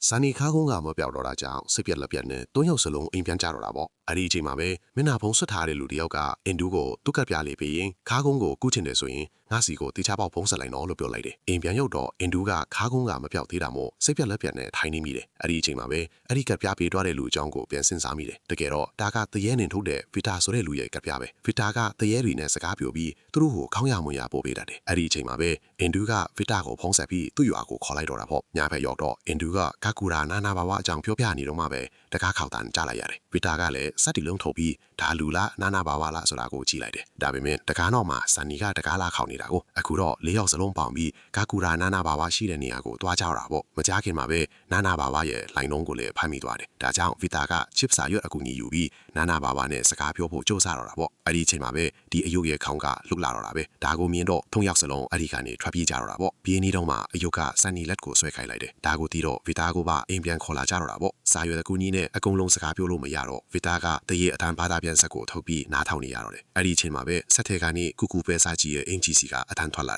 စာနီခါကုန်းကမပြောက်တော့တာကြောင့်စိတ်ပြက်လက်ပြက်နဲ့၃ယောက်စလုံးအိမ်ပြန်ကြတော့တာပေါ့အဲ့ဒီအချိန်မှာပဲမျက်နှာဖုံးဆွတ်ထားတဲ့လူတယောက်ကအင်ဒူးကိုသူ့ကပ်ပြလေးပေးရင်ခါကုန်းကိုကူးချင်တယ်ဆိုရင်ငါစီကိုတေချာပေါက်ဖုံးဆက်လိုက်တော့လို့ပြောလိုက်တယ်အိမ်ပြန်ရောက်တော့အင်ဒူးကခါကုန်းကမပြောက်သေးတာမို့စိတ်ပြက်လက်ပြက်နဲ့ထိုင်နေမိတယ်အဲ့ဒီအချိန်မှာပဲအဲ့ဒီကပ်ပြပေးသွားတဲ့လူအကြောင်းကိုပြန်စဉ်းစားမိတယ်တကယ်တော့ဒါကတရေနေထုတ်တဲ့ဗီတာဆိုတဲ့လူရဲ့ကပ်ပြပဲဗီတာကတရေတွေနဲ့စကားပြောပြီးသူတို့ကိုခေါင်းရမွန်ရပို့ပေးတတ်တယ်အဲ့ဒီအချိန်မှာပဲအင်ဒူးကဗီတာကိုဖုံးဆက်ပြီးသူ့ရွာကိုခေါ်လိုက်တော့တာပေါ့ညဘက်ရောက်တော့အင်ဒူးကကာကူရာနာနာဘာဝအကြောင်းပြောပြနေတော့မှပဲတကားခေါက်တန်ကြားလိုက်ရတယ်ဗီတာကလည်းစက်တီလုံးထုတ်ပြီးဒါလူလားနာနာဘာဝလားဆိုတာကိုကြည့်လိုက်တယ်ဒါပေမဲ့တကားတော့မှဆန်နီကတကားလာခေါက်နေတာကိုအခုတော့၄ယောက်စလုံးပေါင်ပြီးကာကူရာနာနာဘာဝရှိတဲ့နေရာကိုတွားကြတာပေါ့မကြားခင်မှာပဲနာနာဘာဝရဲ့လိုင်းလုံးကိုလည်းဖမ်းမိသွားတယ်ဒါကြောင့်ဗီတာကချစ်စာရွက်အကူညီယူပြီးနာနာဘာဝနဲ့စကားပြောဖို့ကြိုးစားတော့တာပေါ့အဲ့ဒီအချိန်မှာပဲဒီအယုတ်ရဲ့ခေါင်းကလှုပ်လာတော့တာပဲဒါကိုမြင်တော့၃ယောက်စလုံးအဲ့ဒီကနေထွက်ပြေးကြတော့တာပေါ့ပြေးနေတော့မှအယုတ်ကဆန်နီလက်ကိုဆွဲခိုင်းလိုက်တယ်ဒါကိုတီးတော့ဗီတာကိုပါအိမ်ပြန်ခေါ်လာကြတော့တာပေါ့စာရွက်အကူညီနဲ့အကုန်လုံးစကားပြောလို့မရတော့ဗီတာကတရေအတန်းဘာသာပြန်ဆက်ကိုထုတ်ပြီးနားထောင်နေရတော့တယ်အဲ့ဒီအချိန်မှာပဲဆက်ထဲကနေကူကူပဲစားကြီးရဲ့အင်ဂျီစီကအတန်းထွက်လာ